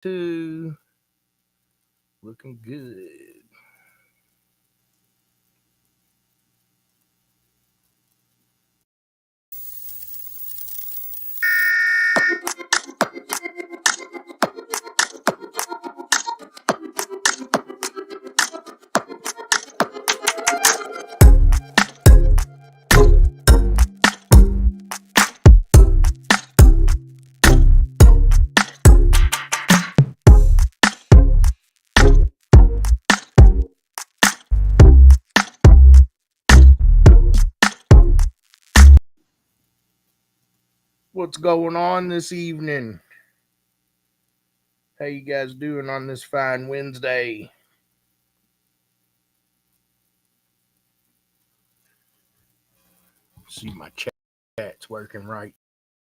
2. Looking good. What's going on this evening? How you guys doing on this fine Wednesday? See, my chat's working right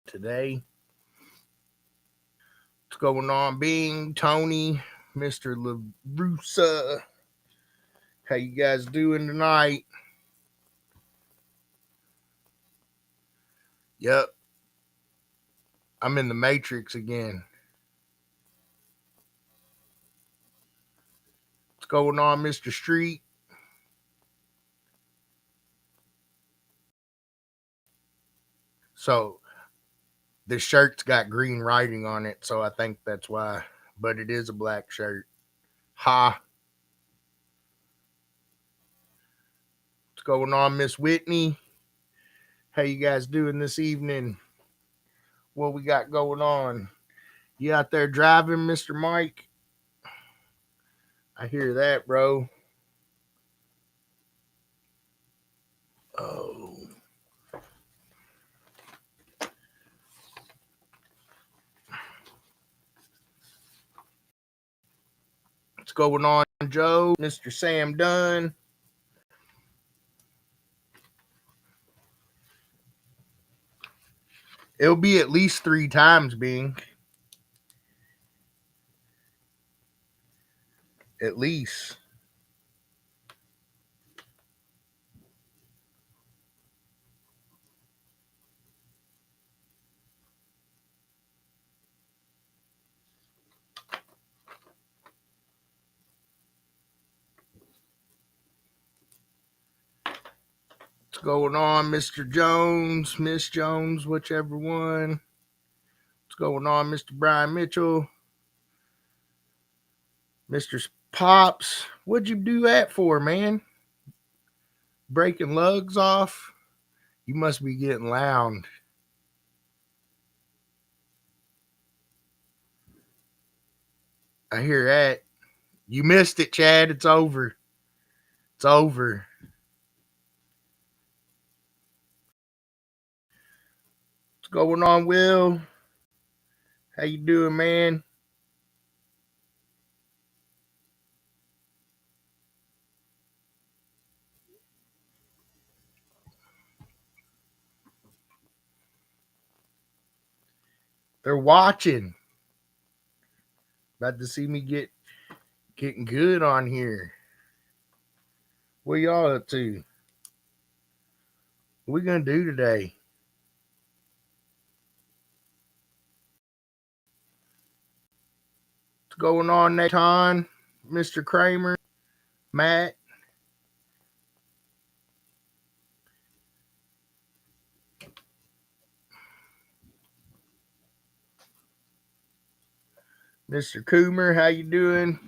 today. What's going on, Bing, Tony, Mr. LaRussa? How you guys doing tonight? Yep, I'm in the Matrix again. What's going on, Mr. Street? So, this shirt's got green writing on it, so I think that's why. But it is a black shirt. Ha. What's going on, Miss Whitney? How you guys doing this evening? What we got going on? You out there driving, Mr. Mike? I hear that, bro. Oh. What's going on, Joe? Mr. Sam Dunn? It'll be at least 3 times, Bing. At least. What's going on, Mr. Jones, Miss Jones, whichever one? What's going on, Mr. Brian Mitchell? Mr. Pops, what'd you do that for, man? Breaking lugs off? You must be getting loud. I hear that. You missed it, Chad. It's over. It's over. What's going on, Will? How you doing, man? They're watching. About to see me getting good on here. What y'all up to? What we gonna do today? What's going on, Nathan? Mr. Kramer? Matt? Mr. Coomer, how you doing?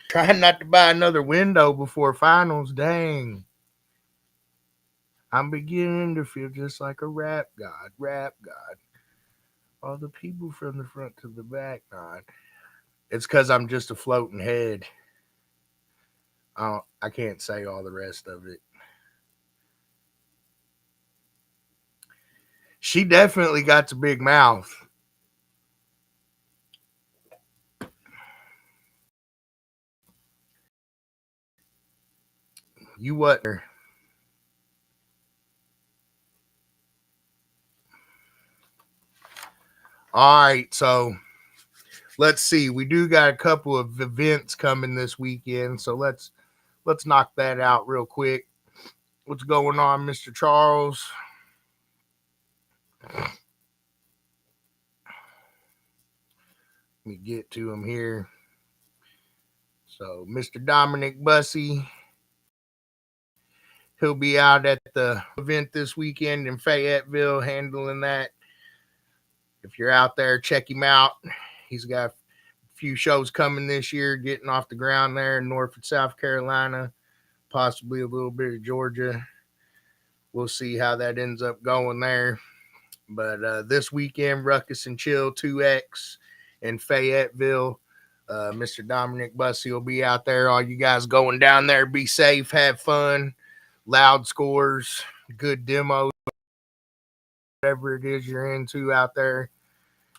Trying not to buy another window before finals. Dang. I'm beginning to feel just like a rap god. Rap god. All the people from the front to the back nod. It's because I'm just a floating head. I can't say all the rest of it. She definitely got the big mouth. You what? All right, so let's see. We do got a couple of events coming this weekend, so let's knock that out real quick. What's going on, Mr. Charles? Let me get to him here. So, Mr. Dominic Bussey, he'll be out at the event this weekend in Fayetteville handling that. If you're out there, check him out. He's got a few shows coming this year, getting off the ground there in North and South Carolina, possibly a little bit of Georgia. We'll see how that ends up going there. But this weekend, Ruckus and Chill 2X in Fayetteville. Mr. Dominic Bussey will be out there. All you guys going down there, be safe, have fun, loud scores, good demos, whatever it is you're into out there.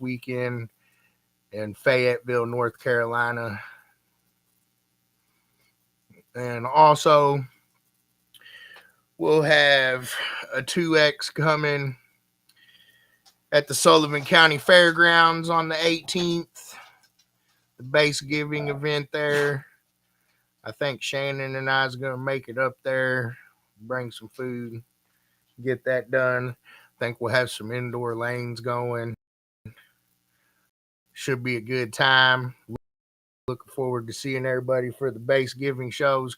Weekend in Fayetteville, North Carolina. And also, we'll have a 2X coming at the Sullivan County Fairgrounds on the 18th. The base giving event there. I think Shannon and I is going to make it up there, bring some food, get that done. I think we'll have some indoor lanes going. Should be a good time. Looking forward to seeing everybody for the base giving shows.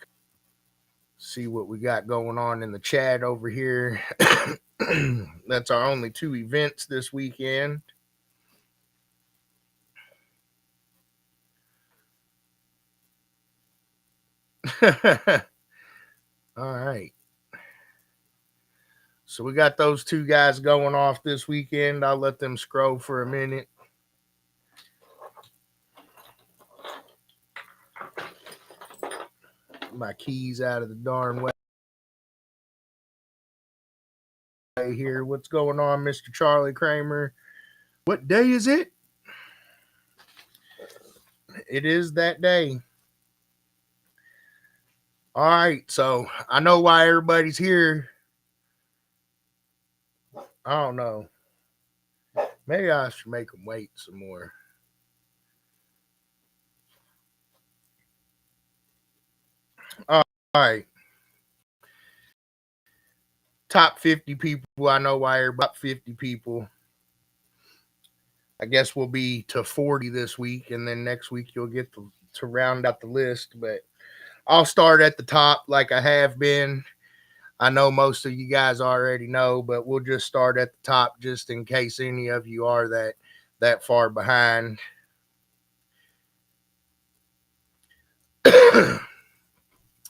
See what we got going on in the chat over here. That's our only two events this weekend. All right. So we got those two guys going off this weekend. I'll let them scroll for a minute. My keys out of the darn way here. What's going on, Mr. Charlie Kramer? What day is it? It is that day. All right, so I know why everybody's here. I don't know. Maybe I should make them wait some more. All right. Top 50 people. I know why everybody. Top 50 people. I guess we'll be to 40 this week, and then next week you'll get to round out the list. But I'll start at the top like I have been. I know most of you guys already know, but we'll just start at the top just in case any of you are that far behind.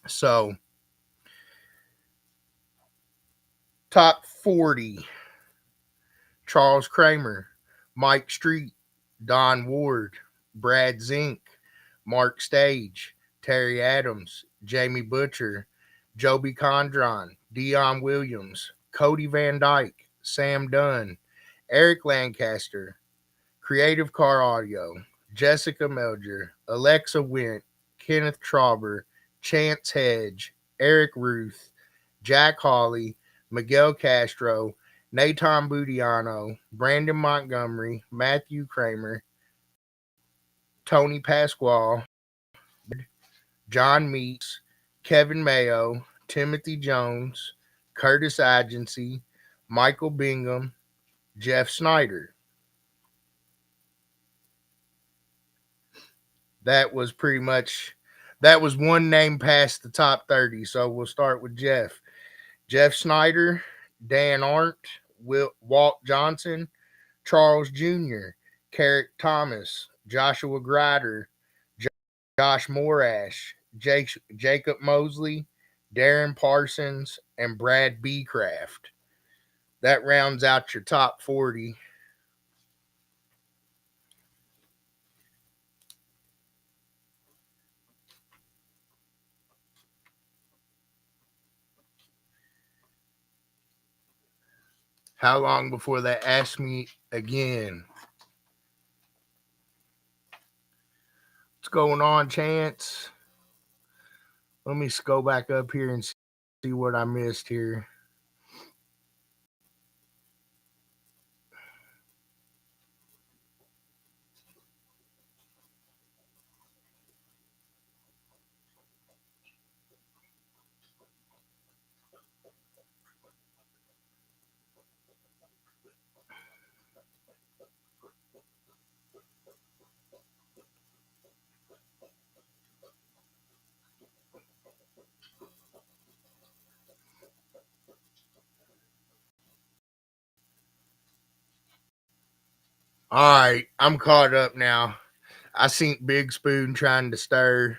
So, top 40: Charles Kramer, Mike Street, Don Ward, Brad Zink, Mark Stage, Terry Adams, Jamie Butcher, Joby Condron, Dion Williams, Cody Van Dyke, Sam Dunn, Eric Lancaster, Creative Car Audio, Jessica Melger, Alexa Wint, Kenneth Trauber, Chance Hedge, Eric Ruth, Jack Hawley, Miguel Castro, Nathan Budiano, Brandon Montgomery, Matthew Kramer, Tony Pasquale, John Meeks, Kevin Mayo, Timothy Jones, Curtis Agency, Michael Bingham, Jeff Snyder. That was pretty much, that was one name past the top 30. So we'll start with Jeff. Jeff Snyder, Dan Arndt, Walt Johnson, Charles Jr., Carrick Thomas, Joshua Grider, Josh Morash, Jacob Mosley, Darren Parsons, and Brad Beecraft. That rounds out your top 40. How long before they ask me again? What's going on, Chance? Let me go back up here and see what I missed here. All right, I'm caught up now. I seen Big Spoon trying to stir.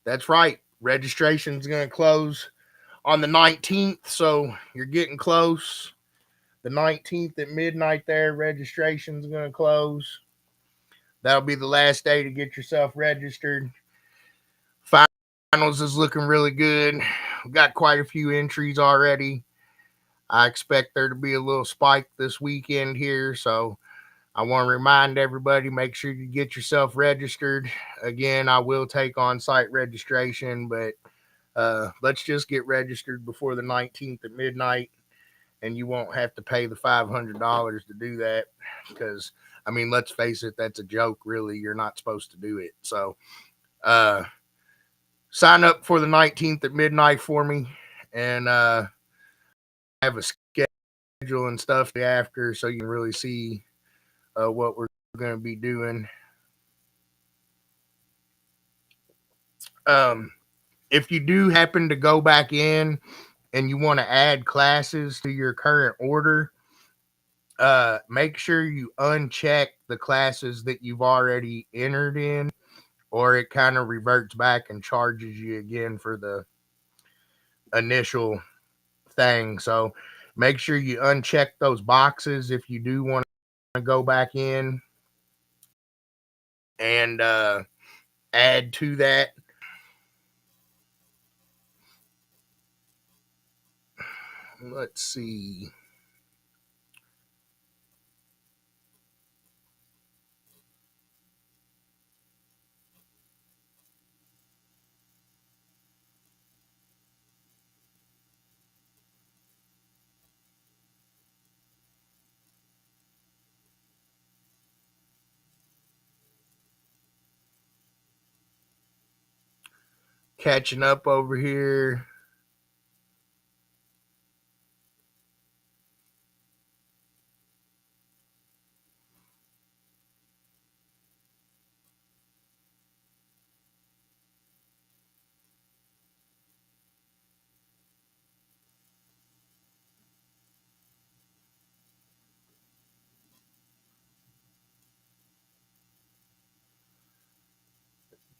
That's right. Registration's going to close on the 19th, so you're getting close. The 19th at midnight there, registration's going to close. That'll be the last day to get yourself registered. Finals is looking really good. We've got quite a few entries already. I expect there to be a little spike this weekend here, so I want to remind everybody, make sure you get yourself registered. Again, I will take on-site registration, but let's just get registered before the 19th at midnight, and you won't have to pay the $500 to do that because, I mean, let's face it, that's a joke, really. You're not supposed to do it. So sign up for the 19th at midnight for me, and have a schedule and stuff after so you can really see what we're going to be doing. If you do happen to go back in and you want to add classes to your current order, make sure you uncheck the classes that you've already entered in, or it kind of reverts back and charges you again for the initial thing. So make sure you uncheck those boxes if you do want to go back in and add to that. Let's see. Catching up over here.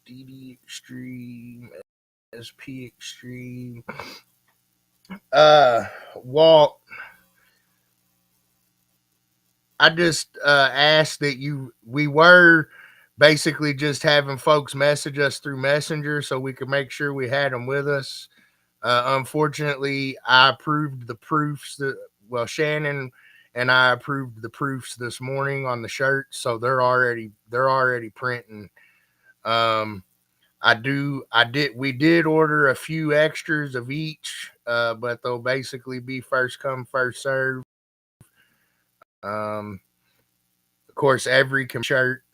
DD Extreme, SP Extreme. Walt, I just asked that we were basically just having folks message us through Messenger so we could make sure we had them with us. Unfortunately, I approved the proofs Shannon and I approved the proofs this morning on the shirts, so they're already printing. We did order a few extras of each, but they'll basically be first come, first serve. Of course, every shirt.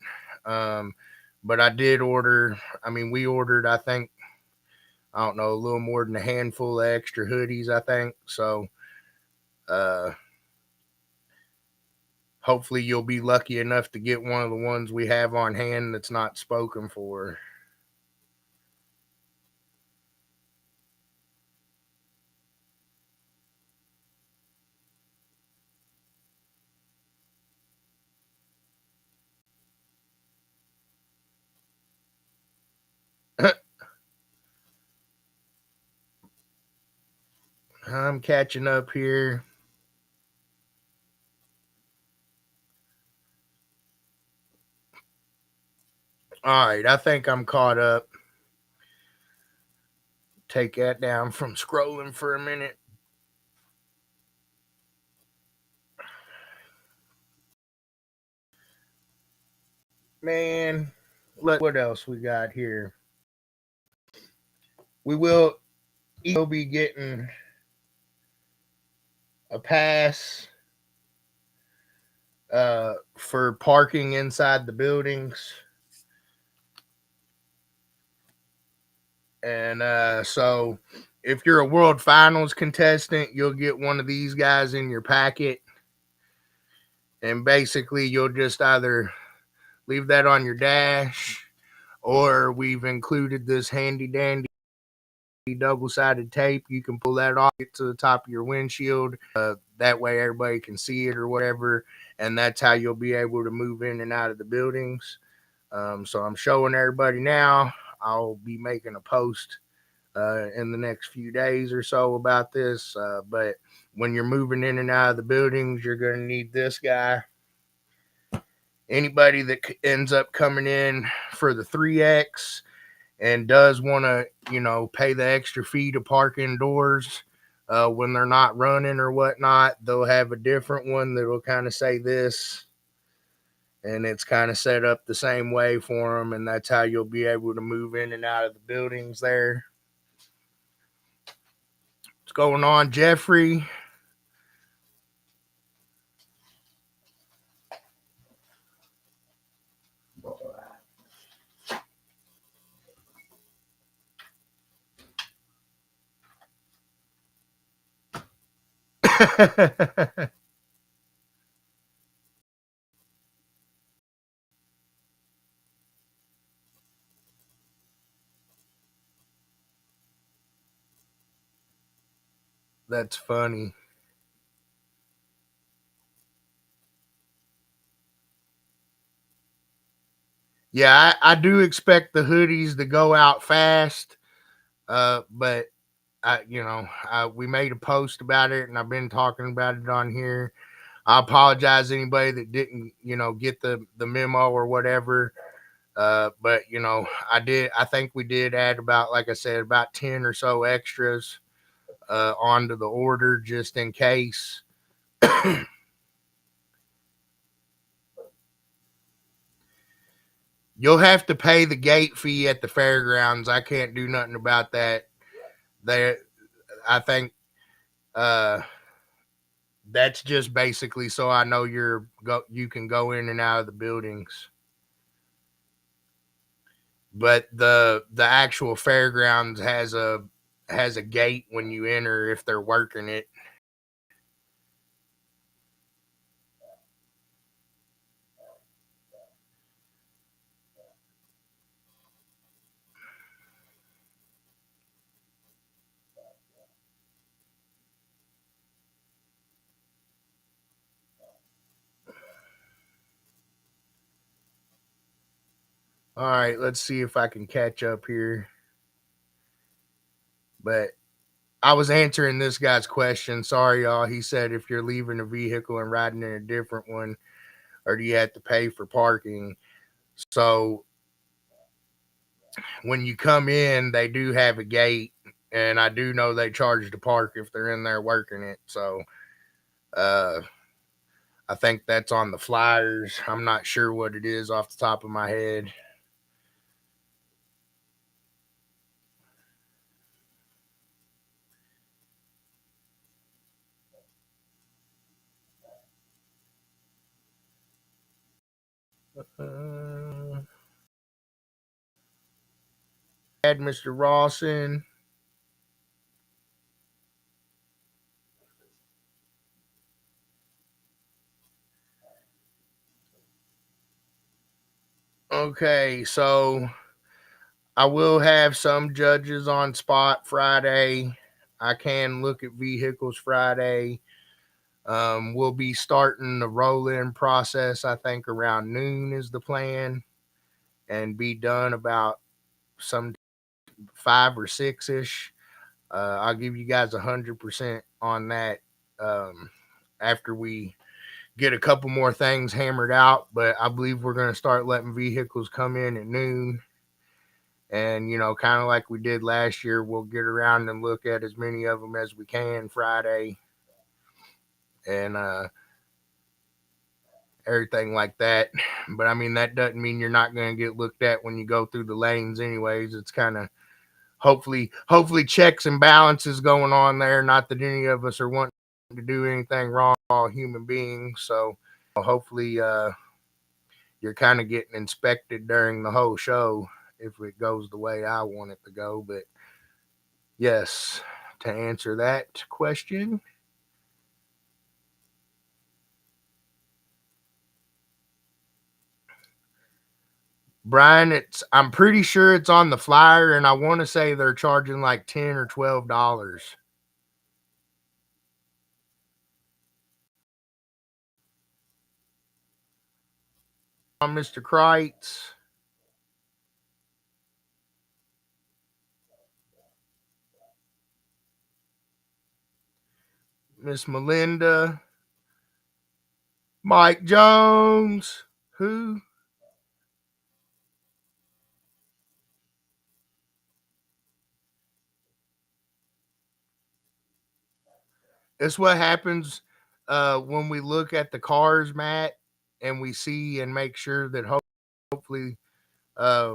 But I did order, we ordered, I think, I don't know, a little more than a handful of extra hoodies, I think. So, hopefully you'll be lucky enough to get one of the ones we have on hand that's not spoken for. I'm catching up here. All right, I think I'm caught up. Take that down from scrolling for a minute. Man, what else we got here? We will be getting a pass for parking inside the buildings. And so if you're a World Finals contestant, you'll get one of these guys in your packet. And basically, you'll just either leave that on your dash or we've included this handy dandy double-sided tape. You can pull that off, get to the top of your windshield. That way everybody can see it or whatever, and that's how you'll be able to move in and out of the buildings. So I'm showing everybody now. I'll be making a post in the next few days or so about this. But when you're moving in and out of the buildings, you're going to need this guy. Anybody that ends up coming in for the 3X and does want to, pay the extra fee to park indoors when they're not running or whatnot, they'll have a different one that'll kind of say this. And it's kind of set up the same way for them. And that's how you'll be able to move in and out of the buildings there. What's going on, Jeffrey? That's funny. Yeah, I do expect the hoodies to go out fast. But we made a post about it, and I've been talking about it on here. I apologize to anybody that didn't, get the memo or whatever. But I did. I think we did add about, like I said, about 10 or so extras onto the order just in case. You'll have to pay the gate fee at the fairgrounds. I can't do nothing about that. They, I think, uh, that's just basically so I know you can go in and out of the buildings. But the actual fairgrounds has a gate when you enter if they're working it. All right, let's see if I can catch up here. But I was answering this guy's question. Sorry, y'all. He said if you're leaving a vehicle and riding in a different one, or do you have to pay for parking? So when you come in, they do have a gate, and I do know they charge to park if they're in there working it. So uh, I think that's on the flyers. I'm not sure what it is off the top of my head. Add Mr. Rawson. Okay, so I will have some judges on spot Friday. I can look at vehicles Friday. We'll be starting the roll-in process, I think, around noon is the plan, and be done about some 5 or 6 ish. I'll give you guys 100% on that after we get a couple more things hammered out. But I believe we're going to start letting vehicles come in at noon. And, kind of like we did last year, we'll get around and look at as many of them as we can Friday. And everything like that. But I mean, that doesn't mean you're not going to get looked at when you go through the lanes anyways. It's kind of hopefully checks and balances going on there. Not that any of us are wanting to do anything wrong, all human beings. So hopefully you're kind of getting inspected during the whole show if it goes the way I want it to go. But yes, to answer that question, Brian, I'm pretty sure it's on the flyer, and I want to say they're charging like $10 or $12. On Mr. Kreitz, Miss Melinda, Mike Jones, who? It's what happens when we look at the cars, Matt, and we see and make sure that hopefully uh,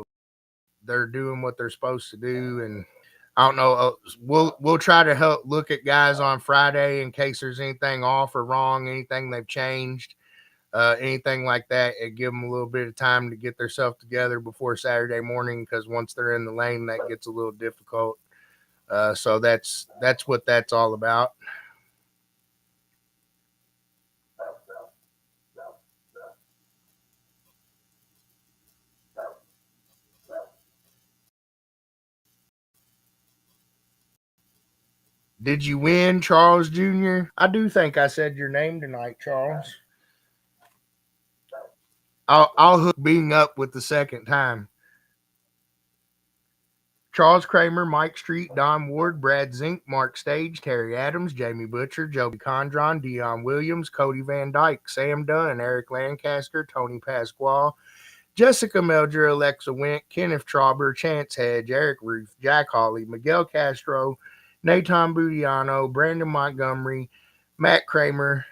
they're doing what they're supposed to do. And I don't know. We'll try to help look at guys on Friday in case there's anything off or wrong, anything they've changed, anything like that, and give them a little bit of time to get themselves together before Saturday morning. Because once they're in the lane, that gets a little difficult. So that's what that's all about. Did you win, Charles Jr.? I do think I said your name tonight, Charles. I'll hook Bing up with the second time. Charles Kramer, Mike Street, Don Ward, Brad Zink, Mark Stage, Terry Adams, Jamie Butcher, Joby Condron, Dion Williams, Cody Van Dyke, Sam Dunn, Eric Lancaster, Tony Pasquale, Jessica Melger, Alexa Went, Kenneth Trauber, Chance Hedge, Eric Ruth, Jack Hawley, Miguel Castro, Nathan Budiano, Brandon Montgomery, Matt Kramer,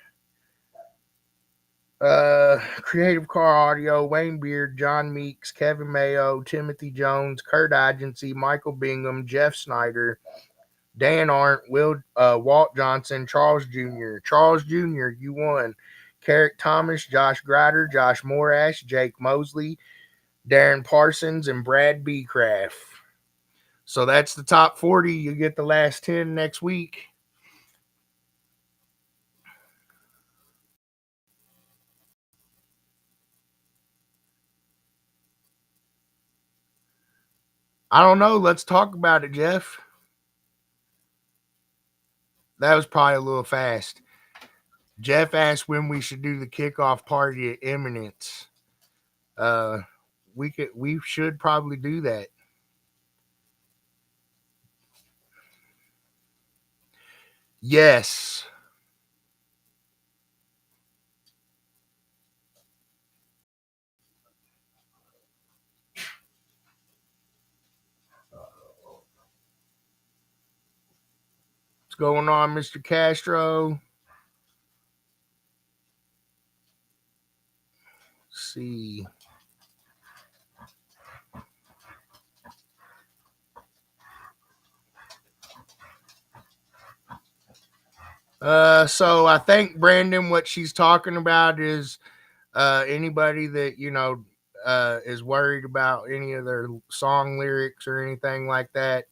Creative Car Audio, Wayne Beard, John Meeks, Kevin Mayo, Timothy Jones, Kurt Agency, Michael Bingham, Jeff Snyder, Dan Arndt, Walt Johnson, Charles Jr. Charles Jr., you won. Carrick Thomas, Josh Grider, Josh Morash, Jake Mosley, Darren Parsons, and Brad B. Craft. So that's the top 40. You get the last 10 next week. I don't know. Let's talk about it, Jeff. That was probably a little fast. Jeff asked when we should do the kickoff party at Eminence. Uh, we should probably do that. Yes. What's going on, Mr. Castro? Let's see. So I think Brandon, what she's talking about is anybody that is worried about any of their song lyrics or anything like that.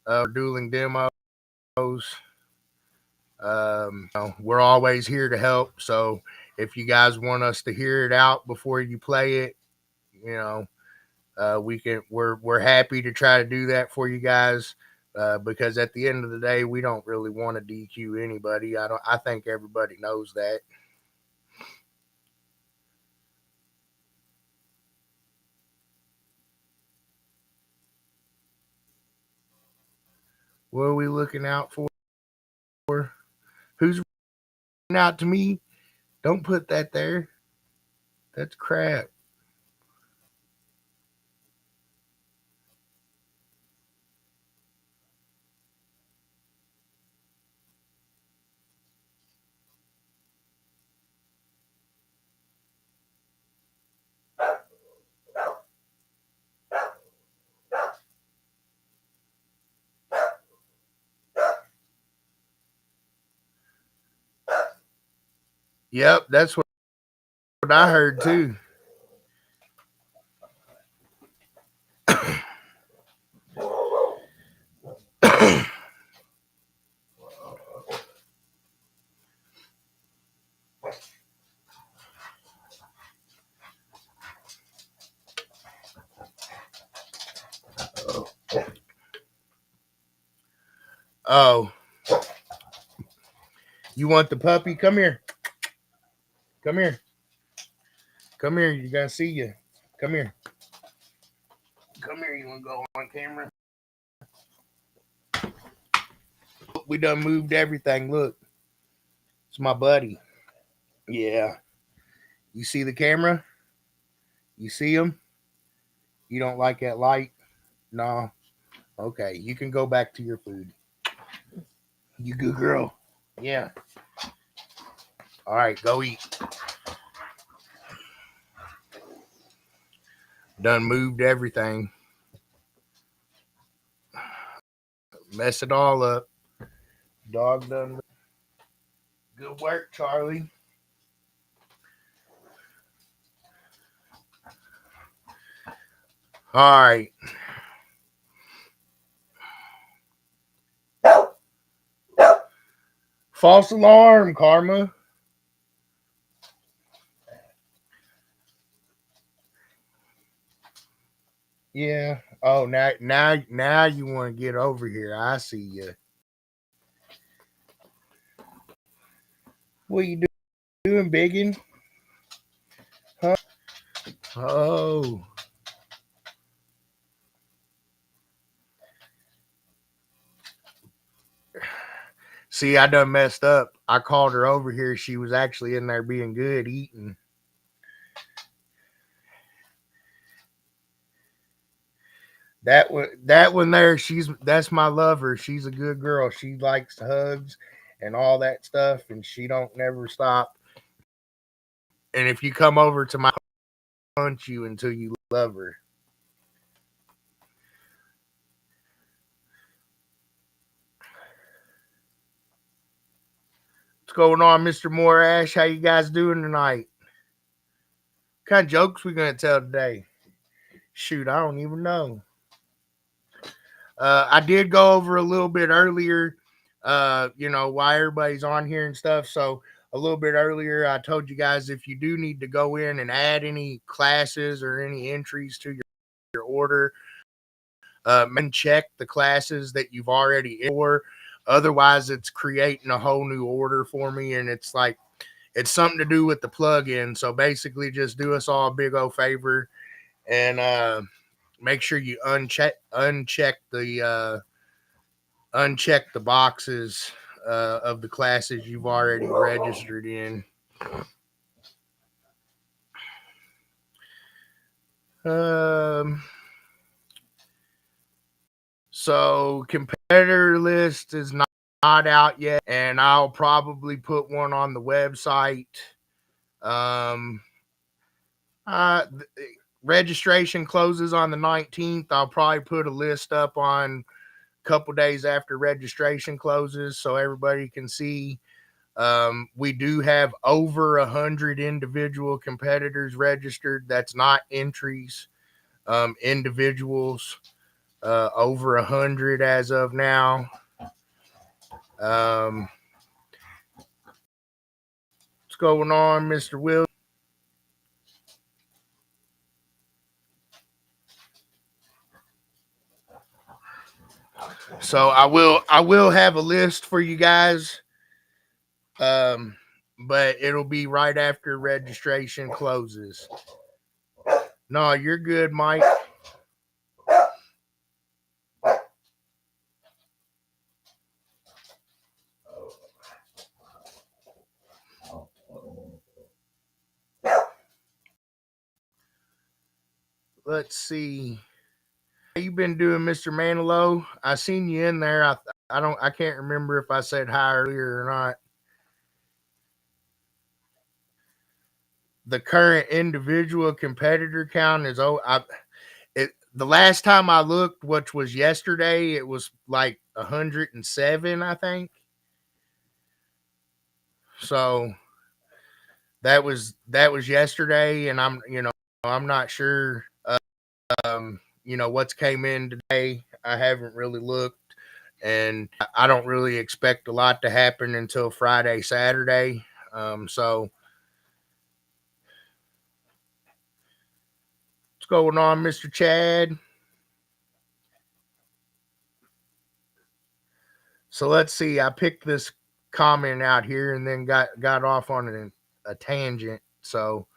Dueling demos. We're always here to help. So if you guys want us to hear it out before you play it, you know, we can. We're happy to try to do that for you guys. Because at the end of the day, we don't really want to DQ anybody. I think everybody knows that. What are we looking out for? Who's out to me? Don't put that there. That's crap. Yep, that's what I heard too. Oh, you want the puppy? Come here. Come here. Come here. You gotta see you. Come here. Come here. You wanna go on camera? We done moved everything. Look, it's my buddy. Yeah. You see the camera? You see him? You don't like that light? No. Okay. You can go back to your food. You good girl. Yeah. All right. Go eat. Done moved everything. Mess it all up. Dog done. Good work, Charlie. All right. False alarm, Karma. Yeah. Oh, now you want to get over here. I see you. What you doing, biggin? Huh? Oh. See, I done messed up. I called her over here. She was actually in there being good, eating. That one there, that's my lover. She's a good girl. She likes hugs and all that stuff, and she don't never stop. And if you come over to my punch you until you love her. What's going on, Mr. Morash? How you guys doing tonight? What kind of jokes we gonna tell today? Shoot, I don't even know. I did go over a little bit earlier, why everybody's on here and stuff. So a little bit earlier, I told you guys if you do need to go in and add any classes or any entries to your order, and check the classes that you've already in for. Otherwise, it's creating a whole new order for me, and it's like it's something to do with the plugin. So basically, just do us all a big old favor and make sure you uncheck the boxes of the classes you've already registered in. So competitor list is not out yet, and I'll probably put one on the website. Um, uh, Registration closes on the 19th. I'll probably put a list up on a couple days after registration closes so everybody can see. We do have over 100 individual competitors registered. That's not entries. Individuals, over 100 as of now. What's going on, Mr. Will? So I will have a list for you guys. But it'll be right after registration closes. No, you're good, Mike. Let's see. How you been doing, Mr. Manilow? I seen you in there. I can't remember if I said hi earlier or not. The current individual competitor count is the last time I looked, which was yesterday, it was like 107, I think. So that was yesterday, and I'm not sure what's came in today. I haven't really looked, and I don't really expect a lot to happen until Friday, Saturday. So what's going on, Mr. Chad? So let's see. I picked this comment out here and then got off on a tangent. So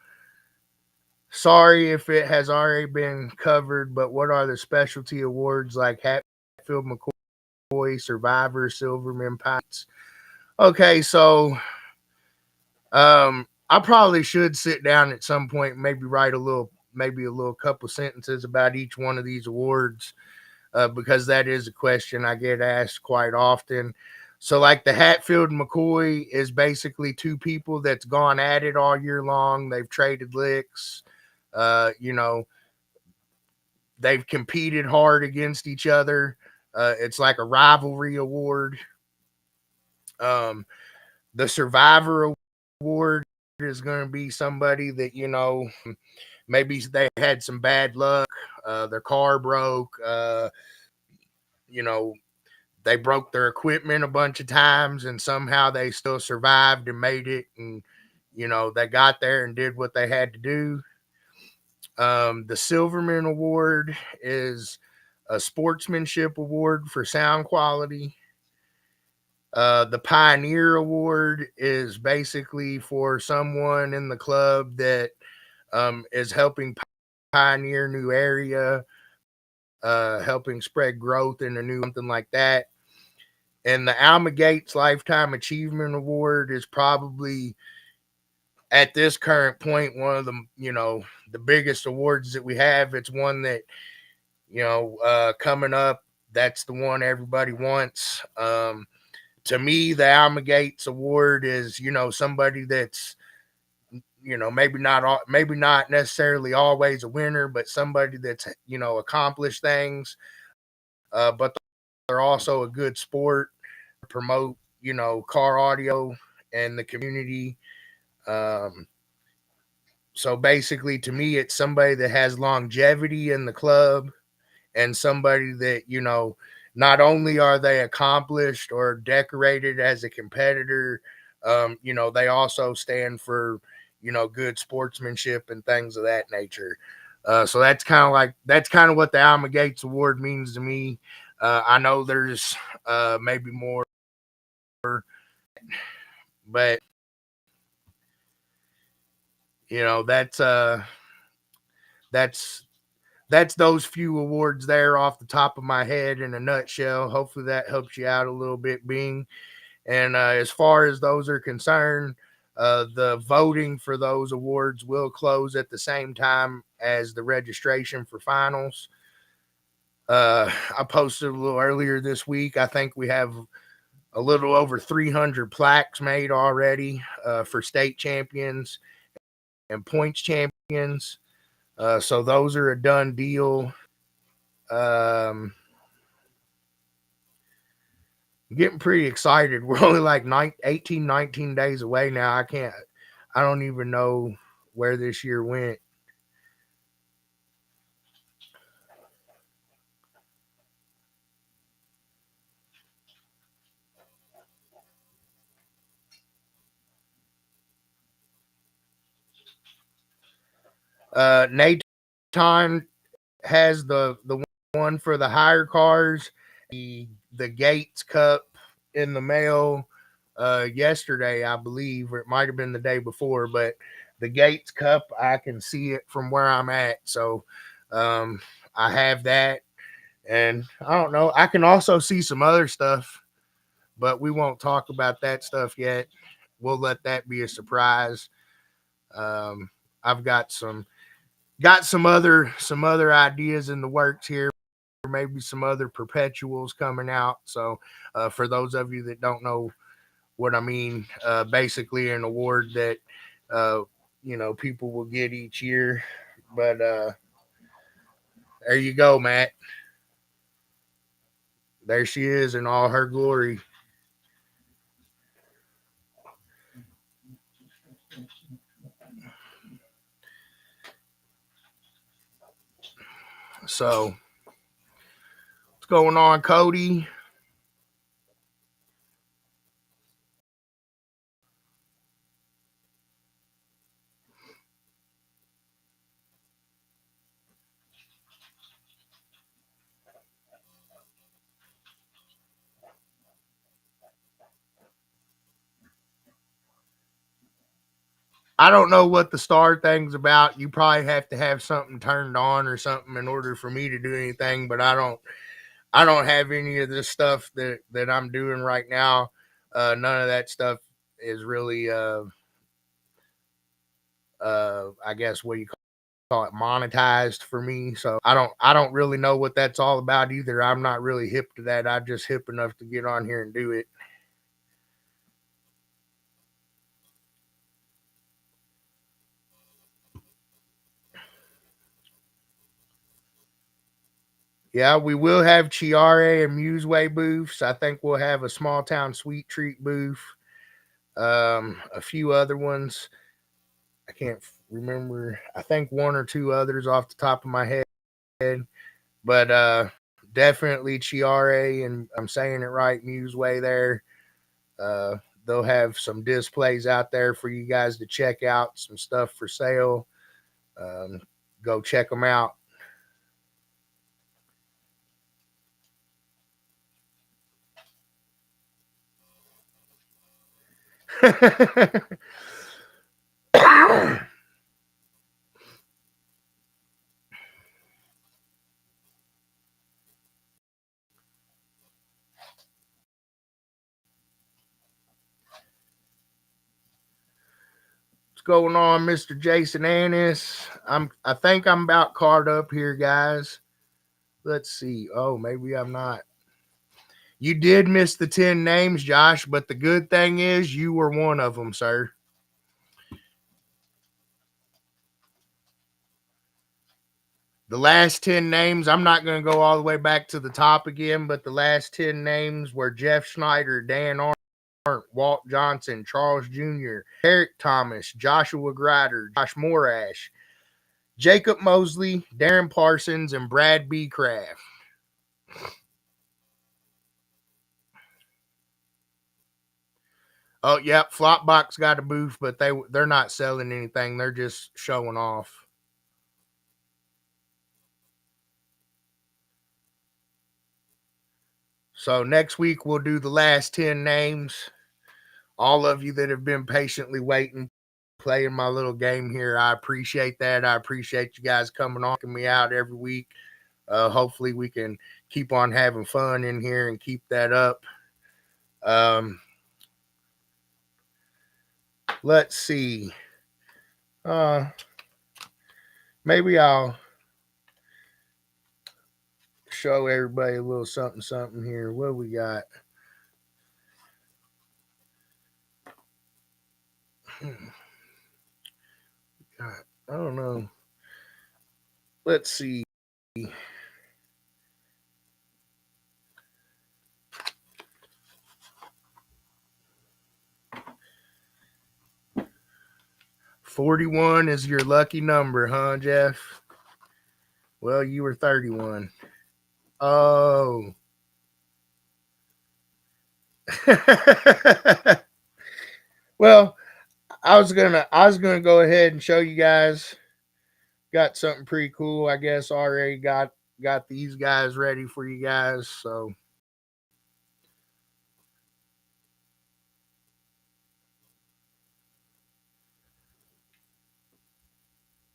sorry if it has already been covered, but what are the specialty awards like Hatfield McCoy, Survivor, Silverman, Pines? Okay, so I probably should sit down at some point and maybe write maybe a little couple sentences about each one of these awards, because that is a question I get asked quite often. So, like the Hatfield and McCoy is basically two people that's gone at it all year long. They've traded licks. You know, they've competed hard against each other. It's like a rivalry award. Um, the Survivor Award is going to be somebody that, maybe they had some bad luck. Their car broke. You know, they broke their equipment a bunch of times and somehow they still survived and made it. And, they got there and did what they had to do. The Silverman Award is a sportsmanship award for sound quality. The Pioneer Award is basically for someone in the club that is helping pioneer new area, helping spread growth in a new something like that. And the Alma Gates Lifetime Achievement Award is probably at this current point one of the biggest awards that we have. It's one that coming up. That's the one everybody wants. To me, the Alma Gates Award is somebody that's maybe not necessarily always a winner, but somebody that's accomplished things. But they're also a good sport, promote car audio and the community. Um, so basically, to me, it's somebody that has longevity in the club and somebody that not only are they accomplished or decorated as a competitor, they also stand for good sportsmanship and things of that nature. So that's kind of what the Alma Gates Award means to me. I know there's maybe more, but that's that's that's those few awards there off the top of my head in a nutshell. Hopefully that helps you out a little bit, Bing. And as far as those are concerned, the voting for those awards will close at the same time as the registration for finals. I posted a little earlier this week. I think we have a little over 300 plaques made already for state champions and points champions. So those are a done deal. Getting pretty excited. We're only like 18, 19 days away now. I don't even know where this year went. Naton has the one for the hire cars. The Gates Cup in the mail yesterday, I believe, or it might have been the day before, but the Gates Cup, I can see it from where I'm at. So I have that. And I don't know. I can also see some other stuff, but we won't talk about that stuff yet. We'll let that be a surprise. I've got some other ideas in the works here. Maybe some other perpetuals coming out. So for those of you that don't know what I mean, basically an award that people will get each year. But there you go, Matt. There she is in all her glory. So what's going on, Cody? I don't know what the star thing's about. You probably have to have something turned on or something in order for me to do anything, but I don't have any of this stuff that I'm doing right now. None of that stuff is really I guess what you call it, monetized for me. So I don't really know what that's all about either. I'm not really hip to that. I'm just hip enough to get on here and do it. Yeah, we will have Chiare and Museway booths. I think we'll have a small town sweet treat booth. A few other ones. I can't remember. I think one or two others off the top of my head. But definitely Chiare, and I'm saying it right, Museway there. Uh, they'll have some displays out there for you guys to check out, some stuff for sale. Um, go check them out. What's going on, Mr. Jason Annis? I think I'm about caught up here, guys. Let's see. Oh, maybe I'm not. You did miss the 10 names, Josh, but the good thing is you were one of them, sir. The last 10 names, I'm not going to go all the way back to the top again, but the last 10 names were Jeff Schneider, Dan Arndt, Walt Johnson, Charles Jr., Eric Thomas, Joshua Grider, Josh Morash, Jacob Mosley, Darren Parsons, and Brad B. Craft. Oh, yep, Flopbox got a booth, but they're not selling anything. They're just showing off. So next week we'll do the last 10 names. All of you that have been patiently waiting, playing my little game here, I appreciate that. I appreciate you guys coming on me out every week. Hopefully we can keep on having fun in here and keep that up. Um, let's see. Maybe I'll show everybody a little something here. What we got? God, I don't know. Let's see. 41 is your lucky number, huh, Jeff? Well, you were 31. Oh. Well, I was gonna go ahead and show you guys. Got something pretty cool, I guess. Already got these guys ready for you guys. So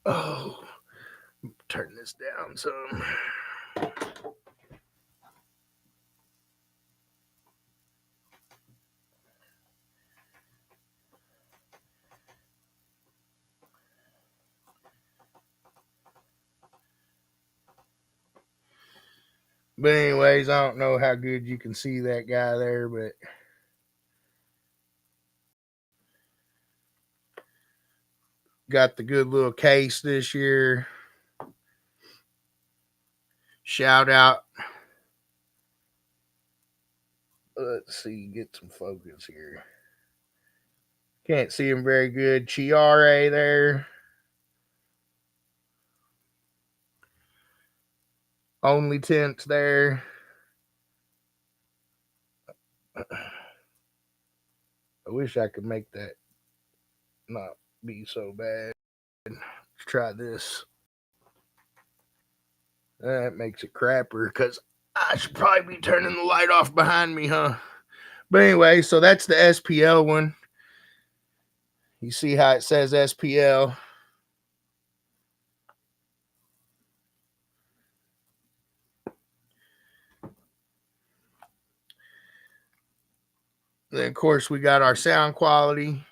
oh, turn this down some. But anyways, I don't know how good you can see that guy there, but got the good little case this year. Shout out. Let's see, get some focus here. Can't see him very good. Chiare there. Only tents there. I wish I could make that not be so bad. Let's try this. That makes it crapper because I should probably be turning the light off behind me, huh? But anyway, so that's the SPL one. You see how it says SPL? Then, of course, we got our sound quality,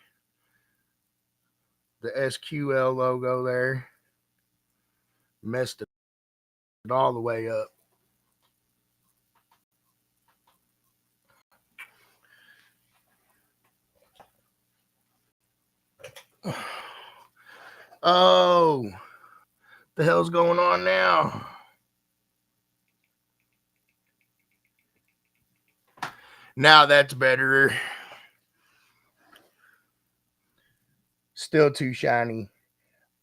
the SQL logo there. Messed it all the way up. Oh, the hell's going on now? Now that's better. Still too shiny.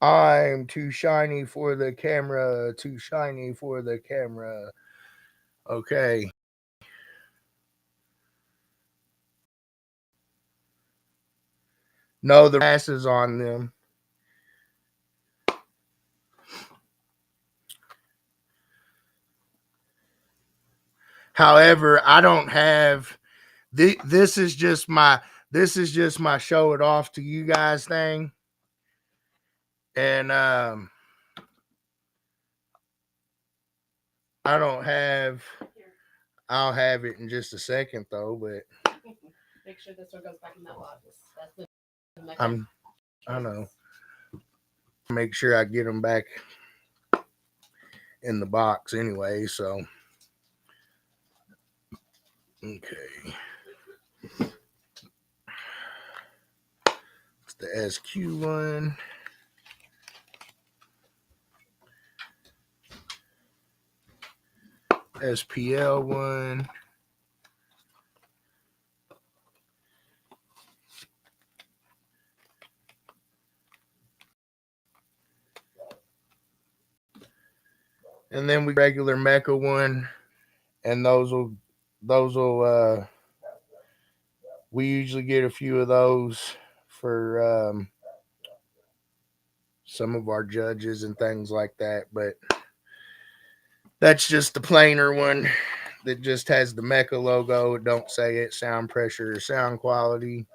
I'm too shiny for the camera. Too shiny for the camera. Okay. No, the grass is on them. However, I don't have this is just my show it off to you guys thing. And I'll have it in just a second though, but make sure this one goes back in that box. That's the MECA. I know. Make sure I get them back in the box anyway, so okay. It's the SQ one. SPL one. And then we regular MECA one, and those will we usually get a few of those for some of our judges and things like that, but that's just the plainer one that just has the MECA logo. It don't say it, sound pressure or sound quality.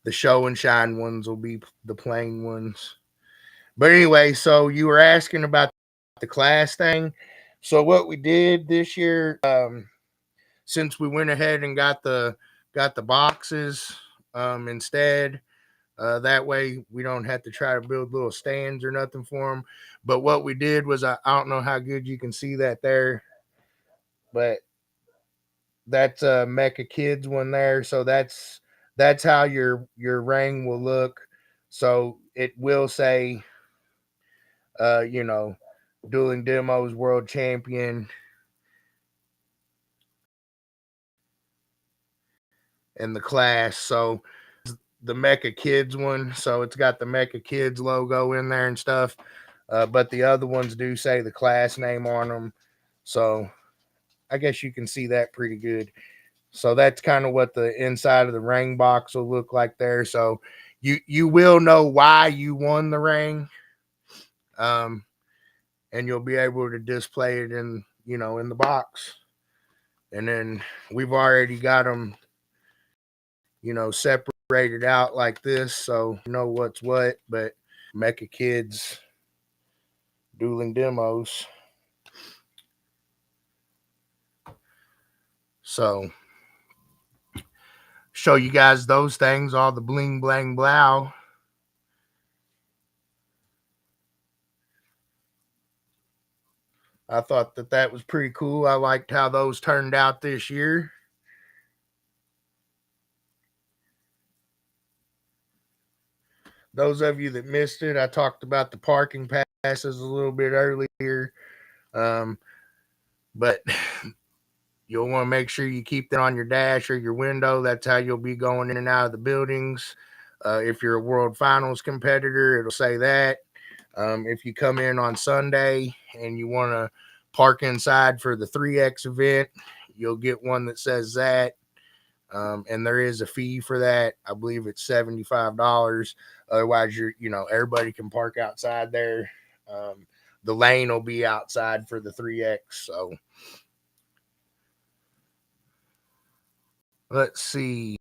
The show and shine ones will be the plain ones. But anyway, so you were asking about the class thing. So what we did this year, since we went ahead and got the boxes instead, that way we don't have to try to build little stands or nothing for them. But what we did was I don't know how good you can see that there, but that's a MECA Kids one there. So that's how your ring will look. So it will say, Dueling Demos World Champion and the class. So the MECA Kids one. So it's got the MECA Kids logo in there and stuff. But the other ones do say the class name on them. So I guess you can see that pretty good. So that's kind of what the inside of the ring box will look like there. So you will know why you won the ring. And you'll be able to display it in the box. And then we've already got them, separated out like this, so you know what's what. But MECA Kids Dueling Demos. So show you guys those things, all the bling blang blow. I thought that was pretty cool. I liked how those turned out this year. Those of you that missed it, I talked about the parking passes a little bit earlier. But you'll want to make sure you keep that on your dash or your window. That's how you'll be going in and out of the buildings. If you're a World Finals competitor, it'll say that. If you come in on Sunday and you want to park inside for the 3X event, you'll get one that says that. And there is a fee for that. I believe it's $75. Otherwise, everybody can park outside there. The lane will be outside for the 3X. So let's see.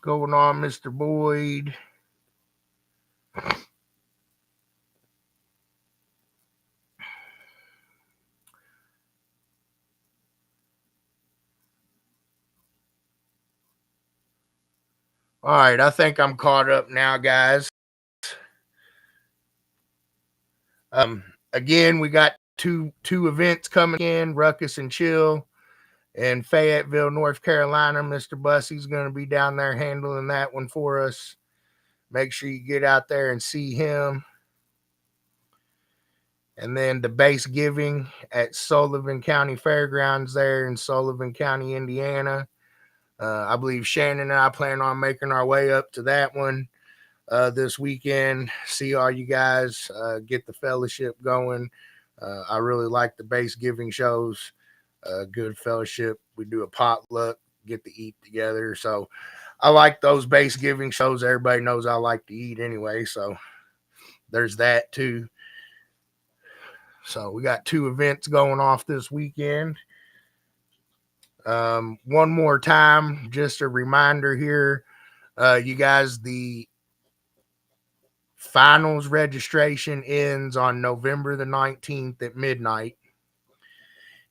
going on, Mr. Boyd? All right, I think I'm caught up now, guys. Again, we got two events coming in, Ruckus and Chill in Fayetteville, North Carolina. Mr. Bussey's going to be down there handling that one for us. Make sure you get out there and see him. And then the base giving at Sullivan County Fairgrounds there in Sullivan County, Indiana. I believe Shannon and I plan on making our way up to that one this weekend. See all you guys, get the fellowship going. I really like the base giving shows. Good fellowship. We do a potluck, get to eat together. So I like those base giving shows. Everybody knows I like to eat anyway. So there's that too. So we got two events going off this weekend. One more time, just a reminder here, you guys, the finals registration ends on November the 19th at midnight.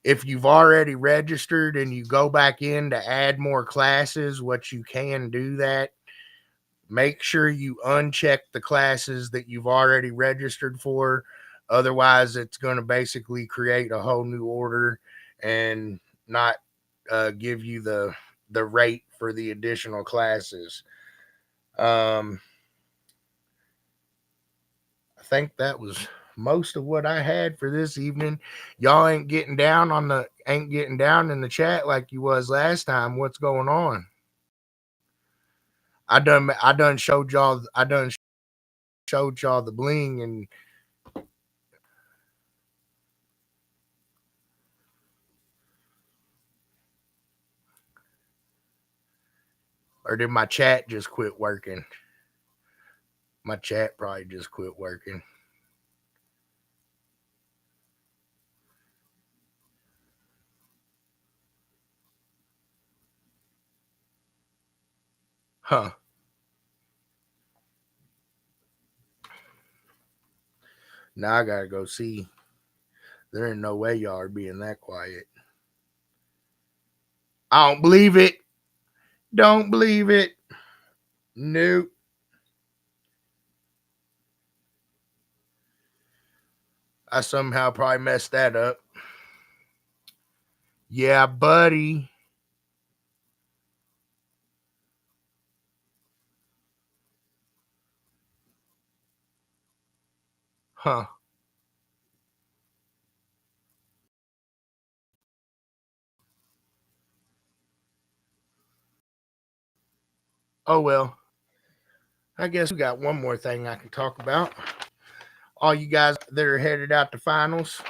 If you've already registered and you go back in to add more classes, what you can do that, make sure you uncheck the classes that you've already registered for. Otherwise, it's going to basically create a whole new order and not give you the rate for the additional classes. I think that was most of what I had for this evening. Y'all ain't getting down in the chat like you was last time. What's going on? I done showed y'all the bling, and or did my chat just quit working? My chat probably just quit working. Huh. Now I gotta go see. There ain't no way y'all are being that quiet. I don't believe it. Don't believe it. Nope. I somehow probably messed that up. Yeah, buddy. Huh. Oh well. I guess we got one more thing I can talk about. All you guys that are headed out to finals.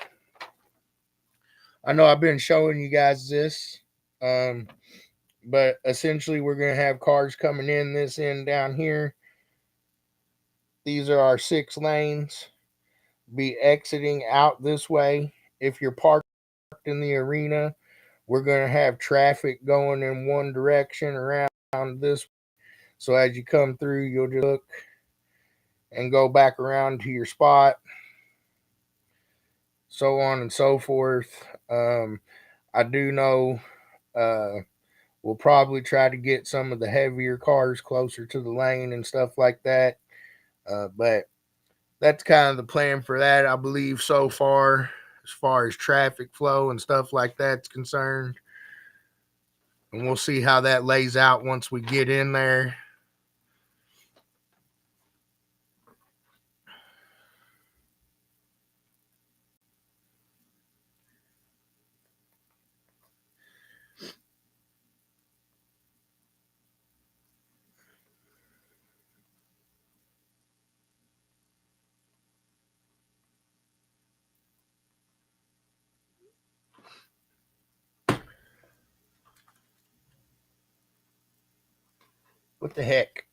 I know I've been showing you guys this. But essentially we're gonna have cars coming in this end down here. These are our 6 lanes. Be exiting out this way. If you're parked in the arena, we're going to have traffic going in one direction around this. So as you come through, you'll just look and go back around to your spot, so on and so forth. I do know we'll probably try to get some of the heavier cars closer to the lane and stuff like that. But that's kind of the plan for that, I believe, so far as traffic flow and stuff like that's concerned. And we'll see how that lays out once we get in there. What the heck?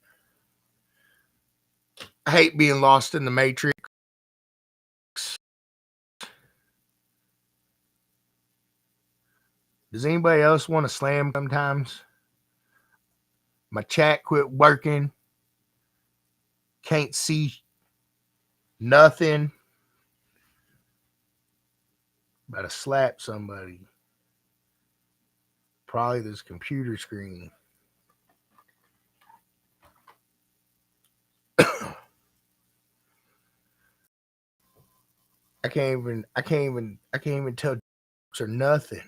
I hate being lost in the matrix. Does anybody else want to slam sometimes? My chat quit working. Can't see nothing. About to slap somebody. Probably this computer screen. I can't even tell or nothing.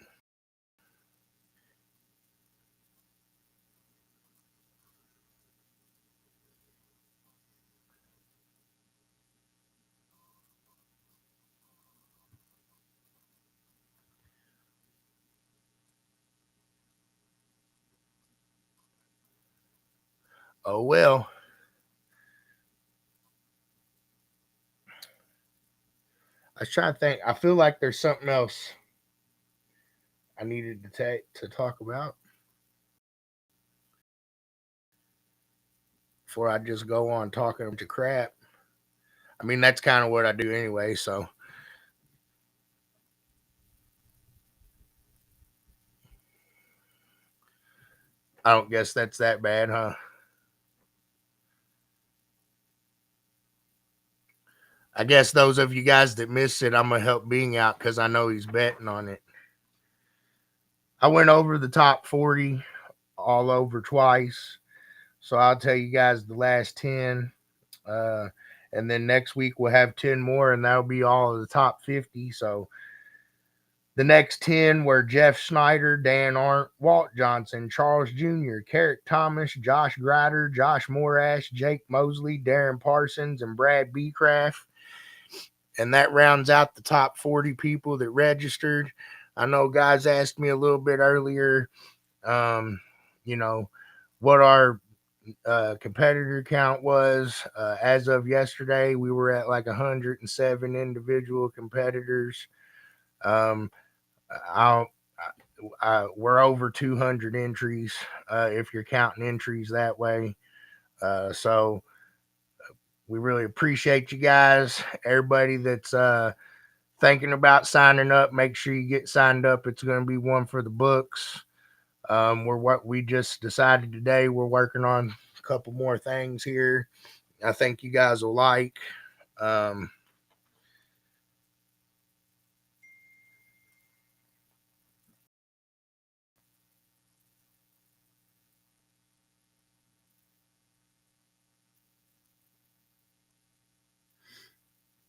Oh well. I was trying to think. I feel like there's something else I needed to talk about before I just go on talking to crap. I mean, that's kind of what I do anyway. So I don't guess that's that bad, huh? I guess those of you guys that missed it, I'm gonna help Bing out because I know he's betting on it. I went over the top 40 all over twice, so I'll tell you guys the last 10. Uh, and then next week we'll have 10 more, and that'll be all of the top 50. So the next 10 were Jeff Snyder, Dan Arndt, Walt Johnson, Charles Jr., Carrick Thomas, Josh Grider, Josh Morash, Jake Mosley, Darren Parsons, and Brad Beecraft. And that rounds out the top 40 people that registered. I know guys asked me a little bit earlier, um, you know, what our competitor count was. As of yesterday, we were at like 107 individual competitors. Um, I, we're over 200 entries if you're counting entries that way. So we really appreciate you guys. Everybody that's thinking about signing up, make sure you get signed up. It's going to be one for the books. We're what we just decided today. We're working on a couple more things here. I think you guys will like. Um,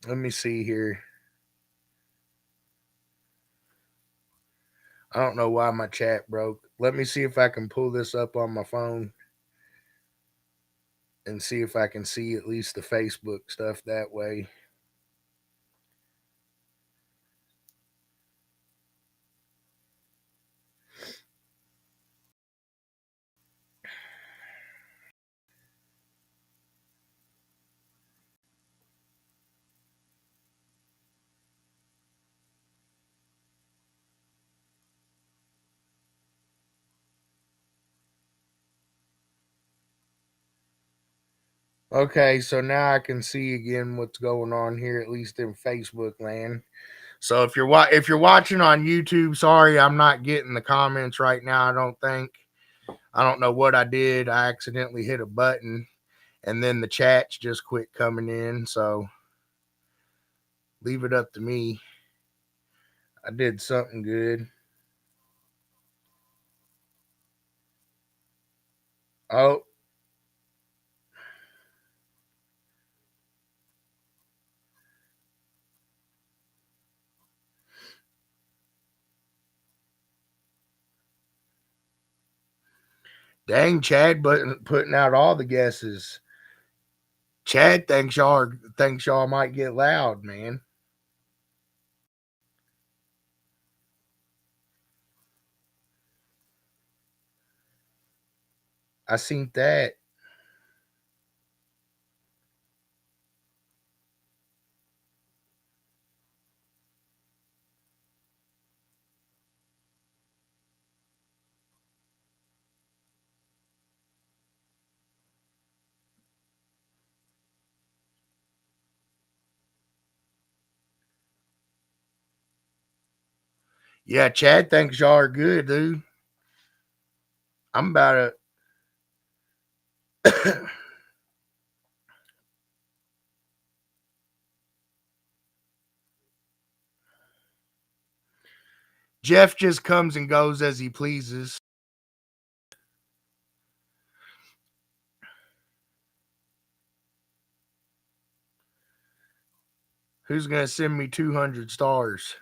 Let me see here. I don't know why my chat broke. Let me see if I can pull this up on my phone and see if I can see at least the Facebook stuff that way. Okay, so now I can see again what's going on here, at least in Facebook land. So if you're watching on YouTube, sorry, I'm not getting the comments right now. I don't think. I don't know what I did. I accidentally hit a button, and then the chats just quit coming in. So leave it up to me. I did something good. Oh, dang, Chad, but putting out all the guesses. Chad thinks y'all might get loud, man. I seen that. Yeah, Chad thinks y'all are good, dude. I'm about to Jeff just comes and goes as he pleases. Who's going to send me 200 stars?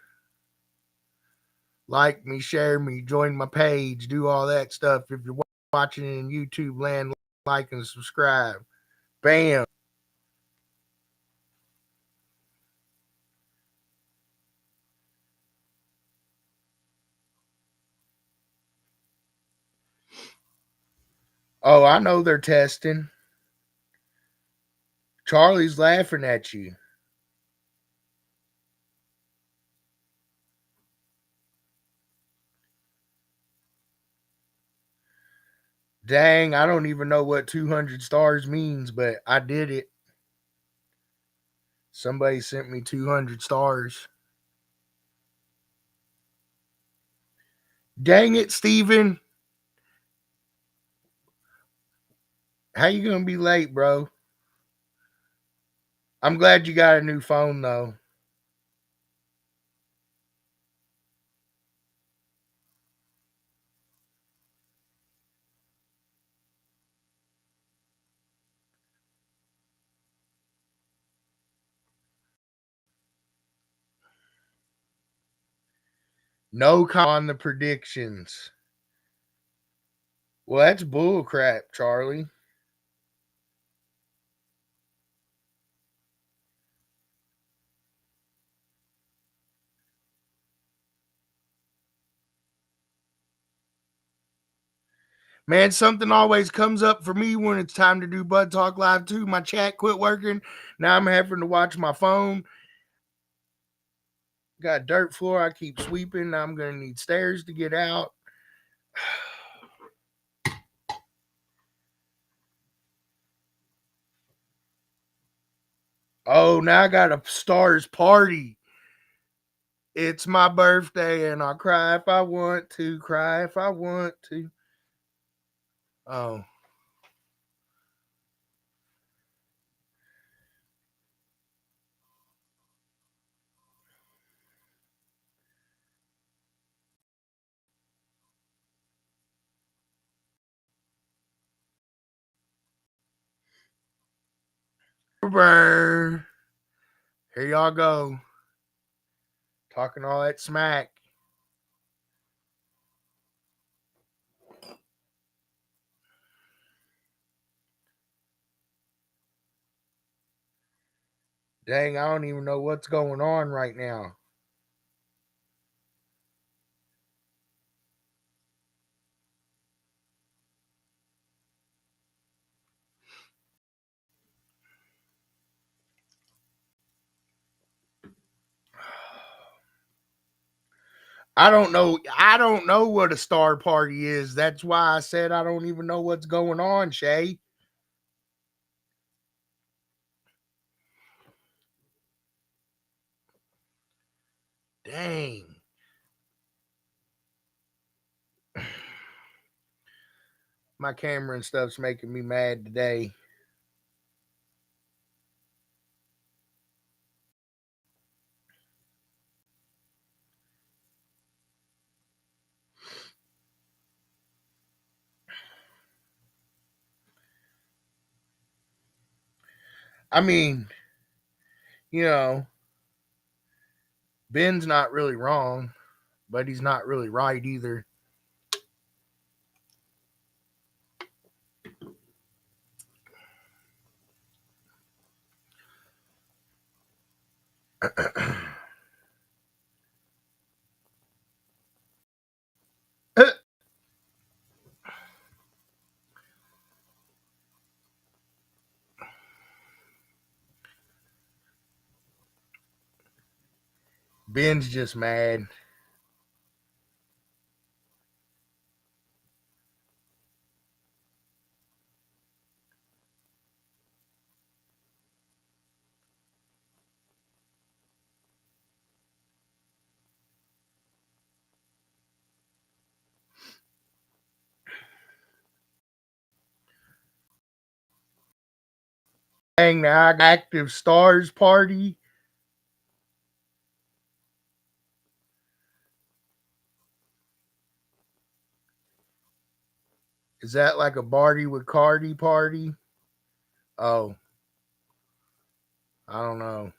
Like me, share me, join my page, do all that stuff. If you're watching in YouTube land, like and subscribe. Bam. Oh, I know they're testing. Charlie's laughing at you. Dang, I don't even know what 200 stars means, but I did it. Somebody sent me 200 stars. Dang it, Steven. How you going to be late, bro? I'm glad you got a new phone, though. No comment on the predictions. Well, that's bull crap, Charlie. Man, something always comes up for me when it's time to do Bud Talk Live 2. My chat quit working. Now I'm having to watch my phone. Got dirt floor. I keep sweeping. Now I'm going to need stairs to get out. Oh, now I got a stars party. It's my birthday and I'll cry if I want to. Cry if I want to. Oh. Burr. Here y'all go. Talking all that smack. Dang, I don't even know what's going on right now. I don't know. I don't know what a star party is. That's why I said I don't even know what's going on, Shay. Dang. My camera and stuff's making me mad today. I mean, you know, Ben's not really wrong, but he's not really right either. Ben's just mad. Dang, the active stars party. Is that like a Barty with Cardi party? Oh, I don't know.